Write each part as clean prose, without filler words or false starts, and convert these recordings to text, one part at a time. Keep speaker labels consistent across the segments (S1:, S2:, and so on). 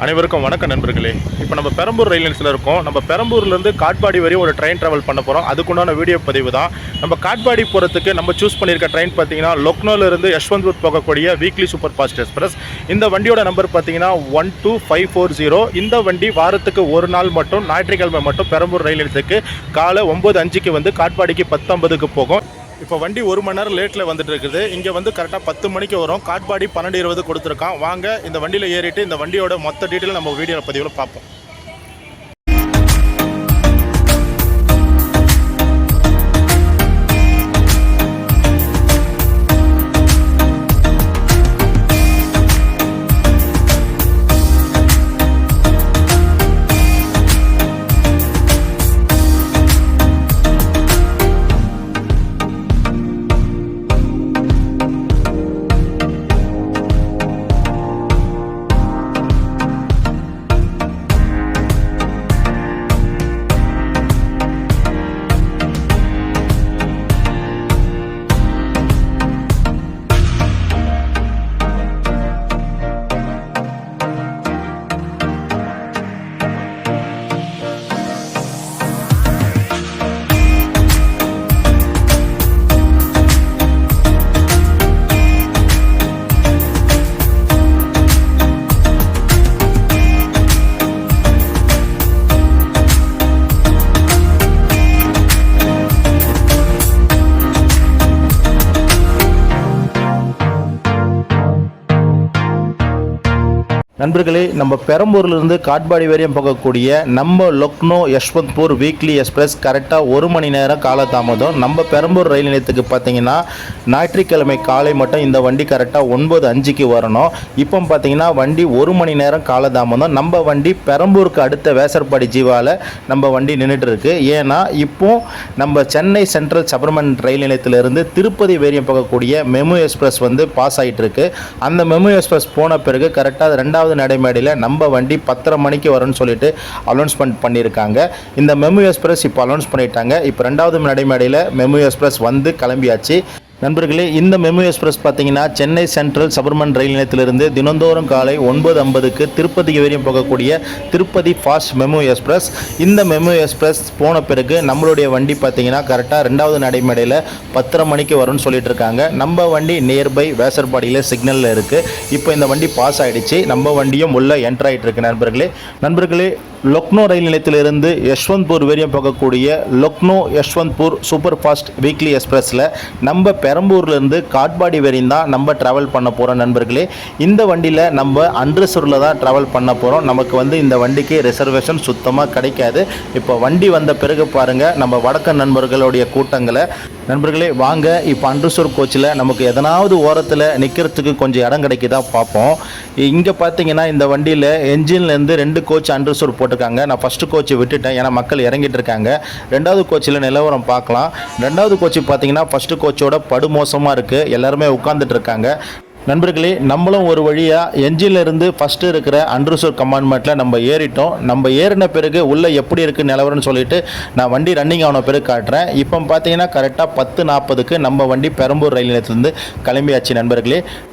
S1: அனைவருக்கும் வணக்கம் நண்பர்களே. இப்போ நம்ம பெரம்பூர் ரயில் நிலையத்தில் இருக்கோம். நம்ம பெரம்பூர்லேருந்து காட்பாடி வரையும் ஒரு ட்ரெயின் ட்ராவல் பண்ண போகிறோம். அதுக்குண்டான வீடியோ பதிவு தான். நம்ம காட்பாடி போகிறதுக்கு நம்ம சூஸ் பண்ணியிருக்க ட்ரெயின் பார்த்தீங்கன்னா லக்னோவிலிருந்து யஷ்வந்த்பூர் போகக்கூடிய வீக்லி சூப்பர் ஃபாஸ்ட் எக்ஸ்பிரஸ். இந்த வண்டியோட நம்பர் பார்த்தீங்கன்னா 12540. இந்த வண்டி வாரத்துக்கு ஒரு நாள் மட்டும் ஞாயிற்றுக்கிழமை மட்டும் பெரம்பூர் ரயில் நிலையத்துக்கு காலை 9:05 வந்து காட்பாடிக்கு 10:50 போகும். இப்போ வண்டி 1 மணி நேரம் லேட்டில் வந்துட்டு இருக்குது. இங்கே வந்து கரெக்டாக 10 மணிக்கு வரும். காட்பாடி 12:20 கொடுத்துருக்கான். வாங்க இந்த வண்டியில் ஏறிட்டு இந்த வண்டியோட மொத்த டீட்டெயில் நம்ம வீடியோ பதிவில் பார்ப்போம். நண்பர்களே, நம்ம பெரம்பூர்லேருந்து காட்பாடி வரையும் போகக்கூடிய நம்ம லக்னோ யஷ்வந்த்பூர் வீக்லி எக்ஸ்பிரஸ் கரெக்டாக 1 மணி நேரம் காலதாமதம். நம்ம பெரம்பூர் ரயில் நிலையத்துக்கு பார்த்தீங்கன்னா ஞாயிற்றுக்கிழமை காலை மட்டும் இந்த வண்டி கரெக்டாக 9:05 வரணும். இப்போ பார்த்தீங்கன்னா வண்டி 1 மணி நேரம் காலதாமதம். நம்ம வண்டி பெரம்பூருக்கு அடுத்த வேசர்பாடி ஜீவாவில் நம்ம வண்டி நின்றுட்டு இருக்கு. ஏன்னா இப்போ நம்ம சென்னை சென்ட்ரல் சபர்மன் ரயில் நிலையத்திலிருந்து திருப்பதி வரையும் போகக்கூடிய மெமு எக்ஸ்பிரஸ் வந்து பாஸ் ஆகிட்டு இருக்கு. அந்த மெமு எக்ஸ்பிரஸ் போன பிறகு கரெக்டாக 2வது நடைமேடையில் நம்ம வண்டி 10:30 மணிக்கு வரும்னு சொல்லிட்டு அனௌன்ஸ்மெண்ட் பண்ணியிருக்காங்க. இந்த மெமு எக்ஸ்பிரஸ் இப்போ அனௌன்ஸ் பண்ணிட்டாங்க. இப்போ 2வது நடைமேடையில் மெமு எக்ஸ்பிரஸ் வந்து கிளம்பியாச்சு. நண்பர்களே, இந்த மெமு எக்ஸ்பிரஸ் பார்த்தீங்கன்னா சென்னை சென்ட்ரல் சபர்மன் ரயில் நிலையத்திலிருந்து தினந்தோறும் காலை 9:50 திருப்பதி வரையும் போகக்கூடிய திருப்பதி ஃபாஸ்ட் மெமு எக்ஸ்பிரஸ். இந்த மெமு எக்ஸ்பிரஸ் போன பிறகு நம்மளுடைய வண்டி பார்த்தீங்கன்னா கரெக்டாக 2வது நடைமேடையில் 10:30 மணிக்கு வரும்னு சொல்லிட்டு இருக்காங்க. நம்ம வண்டி நியர்பை வேசர்பாடியில் சிக்னலில் இருக்குது. இப்போ இந்த வண்டி பாஸ் ஆகிடுச்சு. நம்ம வண்டியும் உள்ளே என்டர் ஆகிட்டு இருக்கு. நண்பர்களே, லக்னோ ரயில் நிலையத்திலிருந்து யஷ்வந்த்பூர் வரையும் போகக்கூடிய Lucknow Yesvantpur super fast weekly எக்ஸ்பிரஸில் நம்ம பெரம்பூர்லேருந்து காட்பாடி வரையும் தான் நம்ம ட்ராவல் பண்ண போகிறோம். நண்பர்களே, இந்த வண்டியில் நம்ம அன்ரிசர்வில் தான் ட்ராவல் பண்ண போகிறோம். நமக்கு வந்து இந்த வண்டிக்கு ரிசர்வேஷன் சுத்தமாக கிடைக்காது. இப்போ வண்டி வந்த பிறகு பாருங்கள் நம்ம வடக்கு நண்பர்களுடைய கூட்டங்களை. நண்பர்களே, வாங்க இப்போ அன்ரிசர்வ் கோச்சில் நமக்கு எதனாவது ஓரத்தில் நிற்கிறதுக்கு கொஞ்சம் இடம் கிடைக்குதா பார்ப்போம். இங்கே பார்த்தீங்கன்னா இந்த வண்டியில் என்ஜின்லேருந்து 2 கோச் அன்ரிசர்வ் போட்டிருக்காங்க. நான் ஃபஸ்ட்டு கோச்சை விட்டுட்டேன், ஏன்னா மக்கள் இறங்கிட்டு இருக்காங்க. 2வது கோச்சில் நிலவரம் பார்க்கலாம். 2வது கோச்சு பார்த்தீங்கன்னா ஃபஸ்ட்டு கோச்சோட படுமோசமாக இருக்குது. எல்லாருமே உட்காந்துட்டு இருக்காங்க. நண்பர்களே, நம்மளும் ஒரு வழியாக என்ஜின்லேருந்து ஃபஸ்ட்டு இருக்கிற அன்ரிசர்வ் கம்பார்ட்மெண்ட்டில் நம்ம ஏறிட்டோம். நம்ம ஏறின பிறகு உள்ளே எப்படி இருக்குது நிலவரம்னு சொல்லிட்டு நான் வண்டி ரன்னிங் ஆன பிறகு காட்டுறேன். இப்போ பார்த்தீங்கன்னா கரெக்டாக 10:40 நம்ம வண்டி பெரம்பூர் ரயில் நிலையத்திலேருந்து கிளம்பியாச்சு.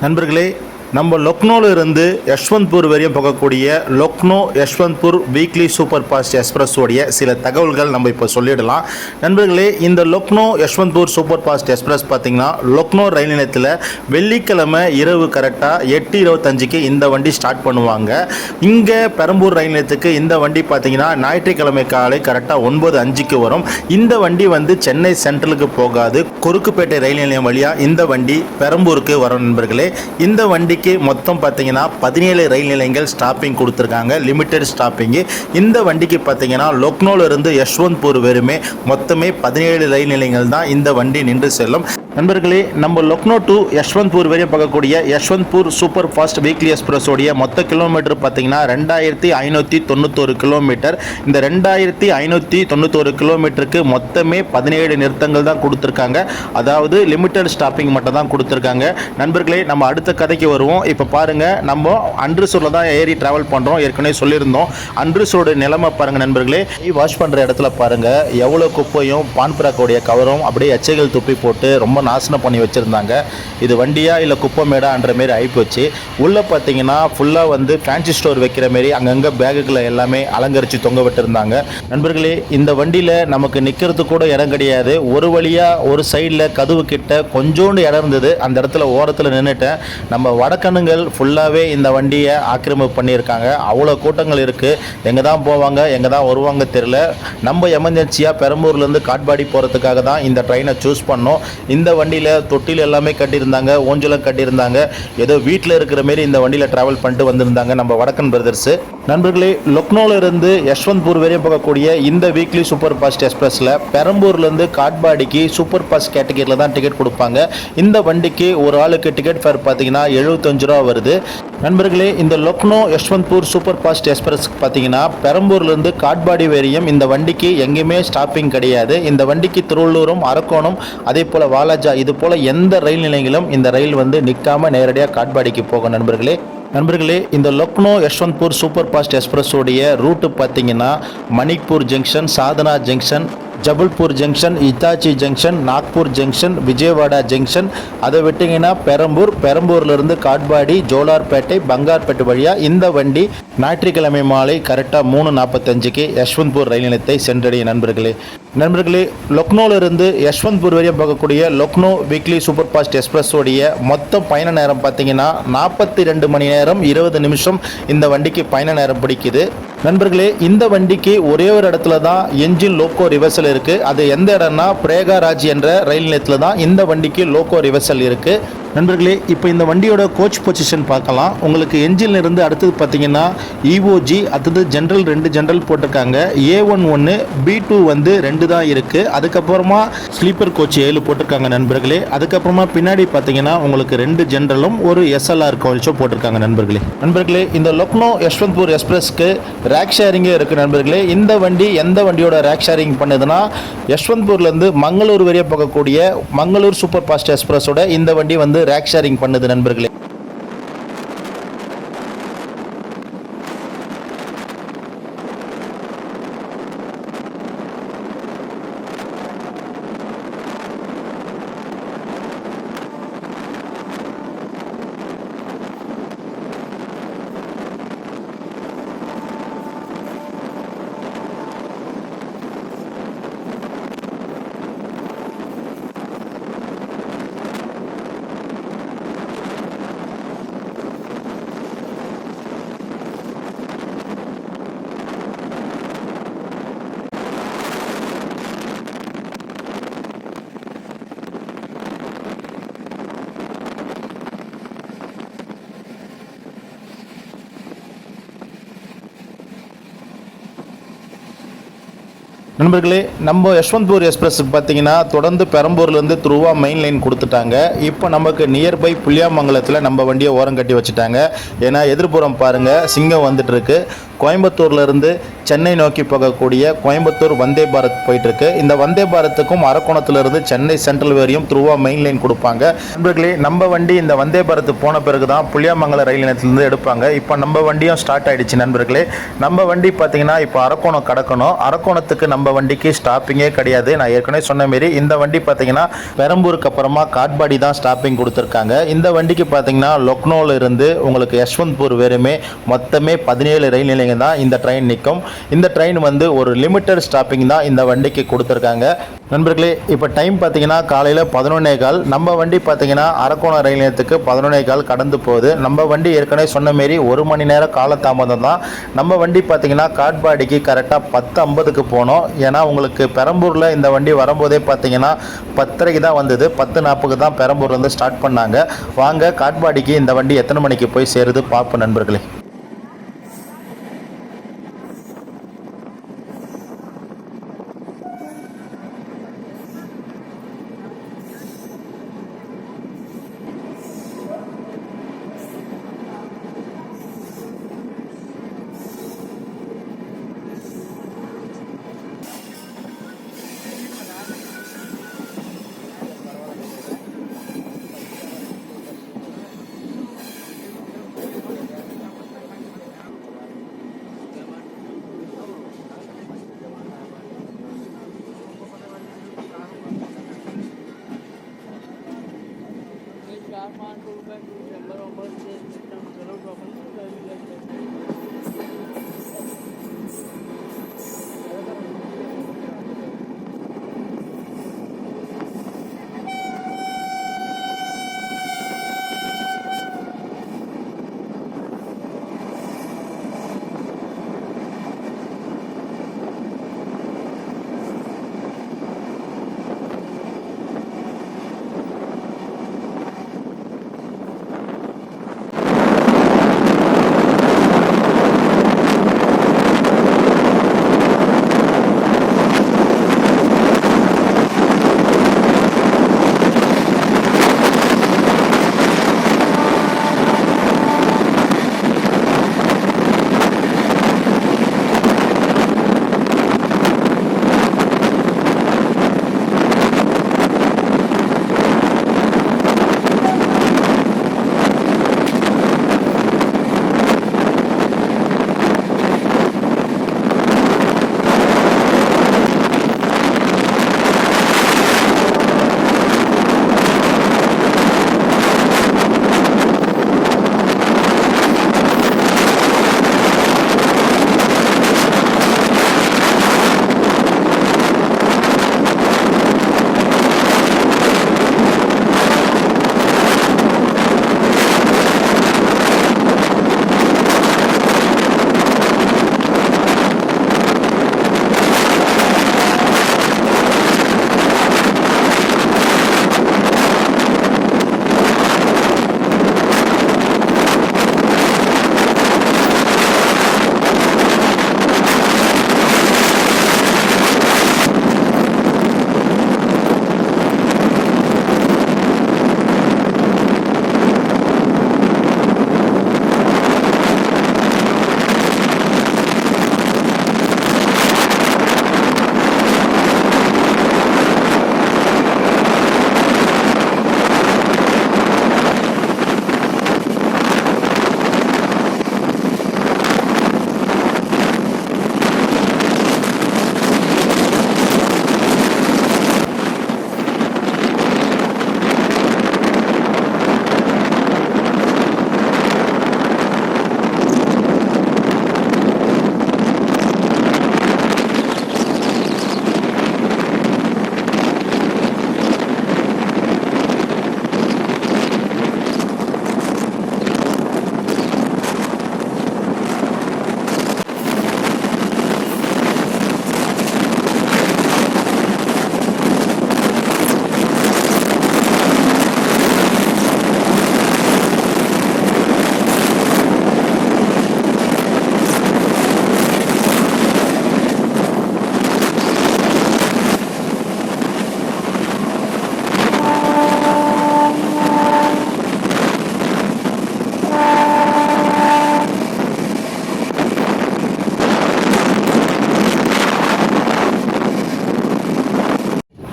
S1: நண்பர்களே, நம்ம லக்னோவிலிருந்து யஷ்வந்த்பூர் வரையும் போகக்கூடிய Lucknow Yesvantpur weekly super fast எக்ஸ்பிரஸோடைய சில தகவல்கள் நம்ம இப்போ சொல்லிடலாம். நண்பர்களே, இந்த Lucknow Yesvantpur super fast express பார்த்தீங்கன்னா லக்னோ ரயில் நிலையத்தில் வெள்ளிக்கிழமை இரவு கரெக்டாக 8:25 இந்த வண்டி ஸ்டார்ட் பண்ணுவாங்க. இங்கே பெரம்பூர் ரயில் நிலையத்துக்கு இந்த வண்டி பார்த்தீங்கன்னா ஞாயிற்றுக்கிழமை காலை கரெக்டாக 9:05 வரும். இந்த வண்டி வந்து சென்னை சென்ட்ரலுக்கு போகாது, கொருக்குப்பேட்டை ரயில் நிலையம் வழியாக இந்த வண்டி பெரம்பூருக்கு வரும். நண்பர்களே, இந்த வண்டி மொத்தம் பார்த்தீங்கன்னா 17 ரயில் நிலையங்கள் ஸ்டாப்பிங் கொடுத்துருக்காங்க, லிமிடெட் ஸ்டாப்பிங்கு. இந்த வண்டிக்கு பார்த்தீங்கன்னா லக்னோவிலிருந்து யஷ்வந்த்பூர் வரையுமே மொத்தமே 17 ரயில் நிலையங்கள் தான் இந்த வண்டி நின்று செல்லும். நண்பர்களே, நம்ம லக்னோ டு யஷ்வந்த்பூர் வரையும் பார்க்கக்கூடிய யஷ்வந்த்பூர் சூப்பர் ஃபாஸ்ட் வீக்லி எக்ஸ்பிரஸோடைய மொத்த கிலோமீட்டர் பார்த்தீங்கன்னா 2591 கிலோமீட்டர். இந்த 2591 கிலோமீட்டருக்கு மொத்தமே 17 நிறுத்தங்கள் தான் கொடுத்துருக்காங்க. அதாவது லிமிடெட் ஸ்டாப்பிங் மட்டும் தான் கொடுத்துருக்காங்க. நண்பர்களே, நம்ம அடுத்த கதைக்கு வருவோம். இப்போ பாருங்க, நம்ம அன்ரிசர்வில் தான் ஏறி டிராவல் பண்ணுறோம். ஏற்கனவே சொல்லியிருந்தோம். அன்ரிசர்வோட நிலைமை பாருங்க நண்பர்களே. வாஷ் பண்ணுற இடத்துல பாருங்க எவ்வளோ குப்பையும் பான்பராக்கோடைய கவரும் அப்படியே எச்சைகள் துப்பி போட்டு ரொம்ப ஃபுல்லாக நாசனம் பண்ணி வச்சுருந்தாங்க. இது வண்டியா இல்லை குப்பைமேடான்ற மாரி ஆகிப்போச்சு. உள்ளே பார்த்தீங்கன்னா ஃபுல்லாக வந்து ஃபேன்சி ஸ்டோர் வைக்கிற மாரி அங்கங்கே பேகுகளை எல்லாமே அலங்கரித்து தொங்க விட்டுருந்தாங்க. நண்பர்களே, இந்த வண்டியில் நமக்கு நிற்கிறதுக்கு கூட இடம் கிடையாது. ஒரு வழியாக ஒரு சைடில் கதவு கிட்ட கொஞ்சோண்டு இடம் இருந்தது. அந்த இடத்துல ஓரத்தில் நின்றுட்டேன். நம்ம வடக்கண்ணுங்கள் ஃபுல்லாகவே இந்த வண்டியை ஆக்கிரமிப்பு பண்ணியிருக்காங்க. அவ்வளோ கூட்டங்கள் இருக்குது. எங்கே தான் போவாங்க, எங்கே தான் வருவாங்க தெரியல. நம்ம எமர்ஜென்சியாக பெரம்பூர்லேருந்து காட்பாடி போகிறதுக்காக தான் இந்த ட்ரெயினை சூஸ் பண்ணோம். இந்த வண்டியில் தொட்டில் எல்லாமே கட்டியிருந்தாங்க, ஊஞ்சலும் கட்டியிருந்தாங்க. ஏதோ வீட்டில் இருக்கிற மாரி இந்த வண்டியில் ட்ராவல் பண்ணிட்டு வந்திருந்தாங்க நம்ம வடக்கன் பிரதர்ஸு. நண்பர்களே, லக்னோவிலிருந்து யஷ்வந்த்பூர் வரையும் போகக்கூடிய இந்த வீக்லி சூப்பர் ஃபாஸ்ட் எக்ஸ்பிரஸில் பெரம்பூர்லேருந்து காட்பாடிக்கு சூப்பர் ஃபாஸ்ட் கேட்டகரியில் தான் டிக்கெட் கொடுப்பாங்க. இந்த வண்டிக்கு ஒரு ஆளுக்கு டிக்கெட் ஃபேர் பார்த்தீங்கன்னா 75 ரூபா வருது. நண்பர்களே, இந்த லக்னோ யஷ்வந்த்பூர் சூப்பர் ஃபாஸ்ட் எக்ஸ்பிரஸ்க்கு பார்த்தீங்கன்னா பெரம்பூர்லேருந்து காட்பாடி வரையும் இந்த வண்டிக்கு எங்கேயுமே ஸ்டாப்பிங் கிடையாது. இந்த வண்டிக்கு திருவள்ளூரும், அரக்கோணம், அதே போல் வாலாஜா, இது போல் எந்த ரயில் நிலையங்களும் இந்த ரயில் வந்து நிற்காமல் நேரடியாக காட்பாடிக்கு போகும். நண்பர்களே, இந்த லக்னோ யஷ்வந்த்பூர் சூப்பர் ஃபாஸ்ட் எக்ஸ்பிரஸோடைய ரூட்டு பார்த்தீங்கன்னா Manikpur junction, Satna junction, Jabalpur junction, Itarsi junction, Nagpur junction, Vijayawada junction, அதை விட்டிங்கன்னா பெரம்பூர்லேருந்து காட்பாடி, ஜோலார்பேட்டை, பங்கார்பேட்டை வழியாக இந்த வண்டி ஞாயிற்றுக்கிழமை மாலை கரெக்டாக 3:45க்கு யஷ்வந்த்பூர் ரயில் நிலையத்தை சென்றடையும். நண்பர்களே, லக்னோவிலிருந்து யஷ்வந்த்பூர் வரையும் பார்க்கக்கூடிய லக்னோ வீக்லி சூப்பர் ஃபாஸ்ட் எக்ஸ்பிரஸோடைய மொத்த பயண நேரம் பார்த்தீங்கன்னா 42 மணி நேரம் 20 நிமிஷம் இந்த வண்டிக்கு பயண நேரம் பிடிக்குது. நண்பர்களே, இந்த வண்டிக்கு ஒரே ஒரு இடத்துல தான் என்ஜின் லோக்கோ ரிவர்சல் இருக்குது. அது எந்த இடம்னா பிரேகாராஜ் என்ற ரயில் நிலையத்தில் தான் இந்த வண்டிக்கு லோக்கோ ரிவர்சல் இருக்குது. நண்பர்களே, இப்போ இந்த வண்டியோட கோச் பொசிஷன் பார்க்கலாம். உங்களுக்கு என்ஜின்ல இருந்து அடுத்தது பார்த்தீங்கன்னா இஓஜி, அடுத்தது ஜென்ரல் 2 ஜென்ரல் போட்டிருக்காங்க. A1 1, B2 வந்து 2 தான் இருக்குது. அதுக்கப்புறமா ஸ்லீப்பர் கோச் 7 போட்டிருக்காங்க நண்பர்களே. அதுக்கப்புறமா பின்னாடி பார்த்தீங்கன்னா உங்களுக்கு 2 ஜென்ரலும் ஒரு SLR கோச்சும் போட்டிருக்காங்க நண்பர்களே. இந்த லக்னோ யஷ்வந்த்பூர் எக்ஸ்பிரஸ்க்கு ரேக் ஷேரிங்கே இருக்குது நண்பர்களே. இந்த வண்டி எந்த வண்டியோட ரேக் ஷேரிங் பண்ணுதுன்னா யஷ்வந்த்பூர்லேருந்து மங்களூர் வரைய போகக்கூடிய மங்களூர் சூப்பர் ஃபாஸ்ட் எக்ஸ்பிரஸோட இந்த வண்டி வந்து ரேக் ஷேரிங் பண்ணுது நண்பர்களே. நண்பர்களே, நம்ம யஷ்வந்த்பூர் எக்ஸ்பிரஸ் பார்த்தீங்கன்னா தொடர்ந்து பெரம்பூர்லேருந்து த்ரூவா மெயின் லைன் கொடுத்துட்டாங்க. இப்போ நமக்கு நியர்பை புளியாமங்கலத்தில் நம்ம வண்டியை ஓரம் கட்டி வச்சுட்டாங்க. ஏன்னா எதிர்ப்புறம் பாருங்கள், சிங்கம் வந்துட்டு இருக்கு. கோயம்புத்தூர்லேருந்து சென்னை நோக்கி போகக்கூடிய கோயம்புத்தூர் வந்தே பாரத் போயிட்டுருக்கு. இந்த வந்தே பாரத்துக்கும் அரக்கோணத்திலிருந்து சென்னை சென்ட்ரல் வரையும் த்ரூவா மெயின் லைன் கொடுப்பாங்க. நண்பர்களே, நம்ம வண்டி இந்த வந்தே பாரத் போன பிறகு தான் புளியாமங்கலம் ரயில் நிலையத்திலேருந்து எடுப்பாங்க. இப்போ நம்ம வண்டியும் ஸ்டார்ட் ஆகிடுச்சு நண்பர்களே. நம்ம வண்டி பார்த்தீங்கன்னா இப்போ அரக்கோணம் கடக்கணும். அரக்கோணத்துக்கு நம்ம வண்டிக்கு ஸ்டாப்பிங்கே கிடையாது. நான் ஏற்கனவே சொன்ன மாரி இந்த வண்டி பார்த்தீங்கன்னா பெரம்பூருக்கு அப்புறமா காட்பாடி தான் ஸ்டாப்பிங் கொடுத்துருக்காங்க. இந்த வண்டிக்கு பார்த்தீங்கன்னா லக்னோவில் இருந்து உங்களுக்கு யஷ்வந்த்பூர் வரையுமே மொத்தமே 17 ரயில் நிலையங்கள் தான் இந்த ட்ரெயின் நிற்கும். இந்த ட்ரெயின் வந்து ஒரு லிமிட்டட் ஸ்டாப்பிங் தான் இந்த வண்டிக்கு கொடுத்துருக்காங்க. நண்பர்களே, இப்போ டைம் பார்த்தீங்கன்னா காலையில் 11:15. நம்ம வண்டி பார்த்தீங்கன்னா அரக்கோணம் ரயில் நிலையத்துக்கு 11:15 கடந்து போகுது. நம்ம வண்டி ஏற்கனவே சொன்ன மாரி 1 மணி நேரம் காலதாமதம் தான். நம்ம வண்டி பார்த்தீங்கன்னா காட்பாடிக்கு கரெக்டாக 10:50க்கு போனோம். ஏன்னா உங்களுக்கு பெரம்பூரில் இந்த வண்டி வரும்போதே பார்த்தீங்கன்னா 10:30க்கு தான் வந்தது. 10:40க்கு தான் பெரம்பூர்லேருந்து ஸ்டார்ட் பண்ணாங்க. வாங்க காட்பாடிக்கு இந்த வண்டி எத்தனை மணிக்கு போய் சேருது பார்ப்போம் நண்பர்களே.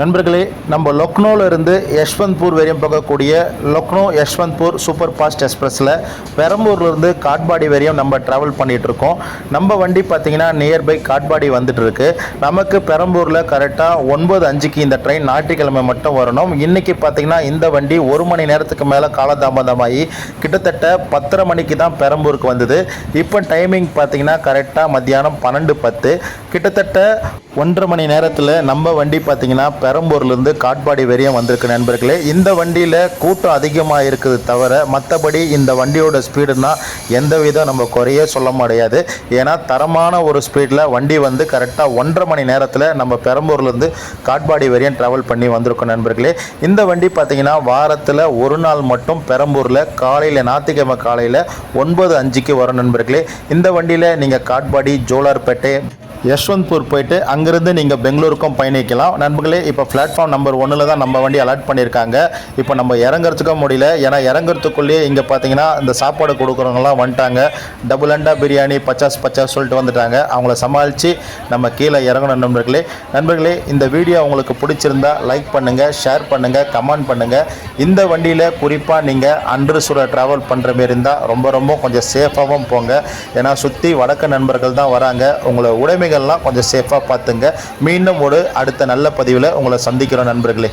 S1: நண்பர்களே, நம்ம லக்னோவில் இருந்து யஷ்வந்த்பூர் வரையும் போகக்கூடிய லக்னோ யஷ்வந்த்பூர் சூப்பர் ஃபாஸ்ட் எக்ஸ்பிரஸில் பெரம்பூர்லேருந்து காட்பாடி வரையும் நம்ம ட்ராவல் பண்ணிகிட்ருக்கோம். நம்ம வண்டி பார்த்திங்கன்னா நியர்பை காட்பாடி வந்துட்டு இருக்கு. நமக்கு பெரம்பூரில் கரெக்டாக 9:05 இந்த ட்ரெயின் ஞாயிற்றுக்கிழமை மட்டும் வரணும். இன்றைக்கி பார்த்திங்கன்னா இந்த வண்டி 1 மணி நேரத்துக்கு மேலே காலதாமதமாகி கிட்டத்தட்ட 10:30 மணிக்கு தான் பெரம்பூருக்கு வந்தது. இப்போ டைமிங் பார்த்திங்கன்னா கரெக்டாக மத்தியானம் 12:10. கிட்டத்தட்ட 1.5 மணி நேரத்தில் நம்ம வண்டி பார்த்திங்கன்னா பெரம்பூர்லேருந்து காட்பாடி வரையும் வந்திருக்கு நண்பர்களே. இந்த வண்டியில் கூட்டம் அதிகமாக இருக்குது தவிர மற்றபடி இந்த வண்டியோட ஸ்பீடுனா எந்த விதம் நம்ம குறையே சொல்ல முடியாது. ஏன்னா தரமான ஒரு ஸ்பீடில் வண்டி வந்து கரெக்டாக 1.5 மணி நேரத்தில் நம்ம பெரம்பூர்லேருந்து காட்பாடி வரையும் ட்ராவல் பண்ணி வந்திருக்கோம் நண்பர்களே. இந்த வண்டி பார்த்திங்கன்னா வாரத்தில் ஒரு நாள் மட்டும் பெரம்பூரில் காலையில் ஞாயிற்றுக்கிழமை காலையில் 9:05 வரும் நண்பர்களே. இந்த வண்டியில் நீங்கள் காட்பாடி, ஜோலார்பேட்டை, யஷ்வந்த்பூர் போயிட்டு அங்கேருந்து நீங்கள் பெங்களூருக்கும் பயணிக்கலாம் நண்பர்களே. இப்போ பிளாட்ஃபார்ம் நம்பர் 1 தான் நம்ம வண்டி அலாட் பண்ணியிருக்காங்க. இப்போ நம்ம இறங்குறதுக்கும் முடியல. ஏன்னா இறங்குறதுக்குள்ளேயே இங்கே பார்த்தீங்கன்னா இந்த சாப்பாடு கொடுக்குறவங்களாம் வந்துட்டாங்க. டபுள் அண்டா பிரியாணி 50 சொல்லிட்டு வந்துட்டாங்க. அவங்கள சமாளித்து நம்ம கீழே இறங்கணும் நண்பர்களே. இந்த வீடியோ உங்களுக்கு பிடிச்சிருந்தா லைக் பண்ணுங்கள், ஷேர் பண்ணுங்கள், கமெண்ட் பண்ணுங்கள். இந்த வண்டியில் குறிப்பாக நீங்கள் அன்றுசுர ட்ராவல் பண்ணுற மாரி இருந்தால் ரொம்ப கொஞ்சம் சேஃபாகவும் போங்க. ஏன்னா சுற்றி வடக்கு நண்பர்கள் தான் வராங்க. உங்களை உடைமைகள்லாம் கொஞ்சம் சேஃபாக பார்த்துங்க. மீண்டும் ஒரு அடுத்த நல்ல பதிவில் உங்களை சந்திக்கிறோம் நண்பர்களே.